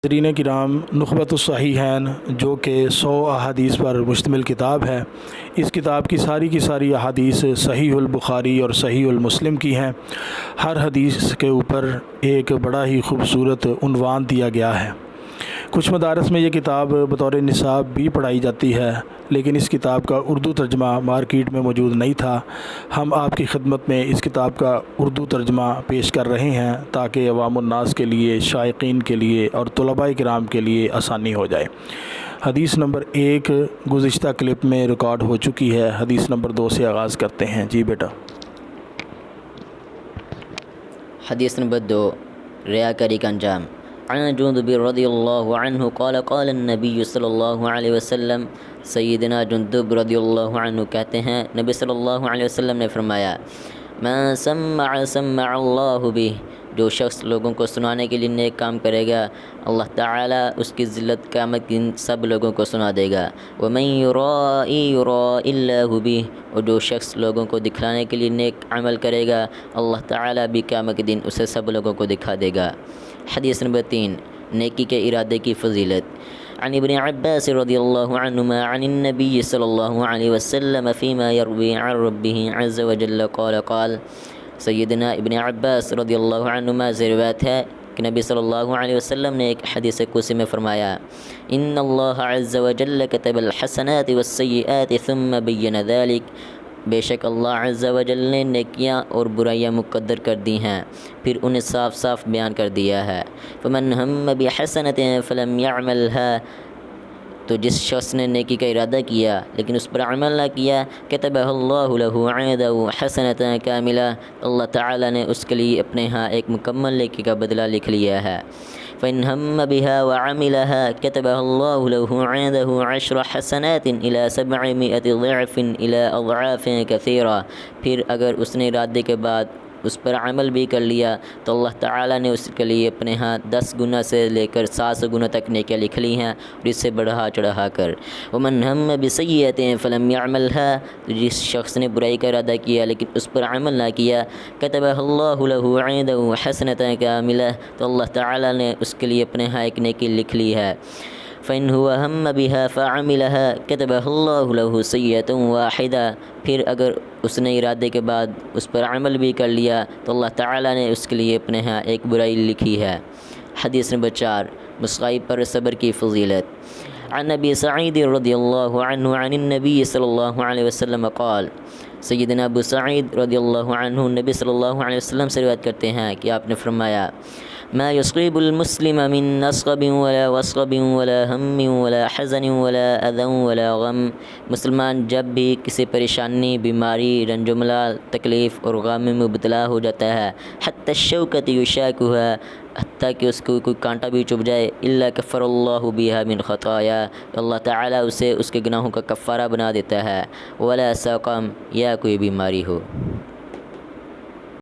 ناظرین کرام، نخبۃ الصحیحین جو کہ 100 احادیث پر مشتمل کتاب ہے، اس کتاب کی ساری احادیث صحیح البخاری اور صحیح المسلم کی ہیں۔ ہر حدیث کے اوپر ایک بڑا ہی خوبصورت عنوان دیا گیا ہے۔ کچھ مدارس میں یہ کتاب بطور نصاب بھی پڑھائی جاتی ہے، لیکن اس کتاب کا اردو ترجمہ مارکیٹ میں موجود نہیں تھا۔ ہم آپ کی خدمت میں اس کتاب کا اردو ترجمہ پیش کر رہے ہیں تاکہ عوام الناس کے لیے، شائقین کے لیے اور طلباء کرام کے لیے آسانی ہو جائے۔ حدیث نمبر 1 گزشتہ کلپ میں ریکارڈ ہو چکی ہے۔ حدیث نمبر 2 سے آغاز کرتے ہیں۔ جی بیٹا۔ حدیث نمبر 2، ریاکاری کا انجام۔ عن جندب رضی اللہ عنہ قال قال النبی صلی اللہ علیہ وسلم، سیدنا جندب رضی اللہ عنہ کہتے ہیں نبی صلی اللہ علیہ وسلم نے فرمایا، من سمع اللہ بہ، جو شخص لوگوں کو سنانے کے لیے نیک کام کرے گا، اللہ تعالیٰ اس کی ذلت قیامت کے دن سب لوگوں کو سنا دے گا۔ ومن یرائی اللہ بہ، اور جو شخص لوگوں کو دکھلانے کے لیے نیک عمل کرے گا، اللہ تعالیٰ بھی قیامت کے دن اسے سب لوگوں کو دکھا دے گا۔ حدیث نمبر 3، نیکی کے ارادے کی فضیلت۔ عن ابن عباس رضی اللہ عنہما عن النبی صلی اللہ علیہ وسلم فیما یروی عن ربہ عز وجل قال قال، سیدنا ابن عباس رضی اللہ عنہما سے روایت ہے کہ نبی صلی اللہ علیہ وسلم نے ایک حدیث قدسی میں فرمایا، ان اللہ عز وجل کتب الحسنات والسیئات ثم بین ذلک، بے شک اللہ عز و جل نے نیکیاں اور برائیاں مقدر کر دی ہیں، پھر انہیں صاف صاف بیان کر دیا ہے۔ فمن ہم بحسنۃ فلم یعملھا، تو جس شخص نے نیکی کا ارادہ کیا لیکن اس پر عمل نہ کیا، کتبہ اللہ لہ عندہ حسنۃ کاملہ، اللہ تعالیٰ نے اس کے لیے اپنے ہاں ایک مکمل نیکی کا بدلہ لکھ لیا ہے۔ فإن هم بها وعملها كتبها الله له عنده 10 حسنات إلى 700 ضعف إلى أضعاف كثيرة، پھر اگر اس نے ارادے کے بعد اس پر عمل بھی کر لیا تو اللہ تعالیٰ نے اس کے لیے اپنے ہاں 10 گنا سے لے کر 700 گنا تک نیکیاں لکھ لی ہیں، اور اس سے بڑھا چڑھا کر۔ ومن ہم بسیئۃ فلم یعملھا، تو جس شخص نے برائی کا ارادہ کیا لیکن اس پر عمل نہ کیا، کتبہ اللہ لہ عندہ حسنۃ کاملہ، تو اللہ تعالیٰ نے اس کے لیے اپنے ہاں ایک نیکی لکھ لی ہے۔ فإن هو هم بها فعملها كتبه الله له سیئۃ واحدہ، پھر اگر اس نے ارادے کے بعد اس پر عمل بھی کر لیا تو اللہ تعالیٰ نے اس کے لیے اپنے ہاں ایک برائی لکھی ہے۔ حدیث نمبر 4، مصائب پر صبر کی فضیلت۔ عن ابی سعید رضی اللہ عنہ عن النبی صلی اللہ علیہ وسلم قال، سیدنا ابو سعید رضی اللہ عنہ نبی صلی اللہ علیہ وسلم سے روایت کرتے ہیں کہ آپ نے فرمایا، ما يصيب المسلم من نصب ولا وصب ولا هم ولا حزن ولا اذى ولا غم، مسلمان جب بھی کسی پریشانی، بیماری، رنج و ملال، تکلیف اور غم میں مبتلا ہو جاتا ہے، حتی الشوکۃ یشاکها، حتیٰ کہ اس کو کوئی کانٹا بھی چبھ جائے، الا کفر اللہ بها من خطایا، اللہ تعالیٰ اسے اس کے گناہوں کا کفارہ بنا دیتا ہے، ولا سقم، یا کوئی بیماری ہو۔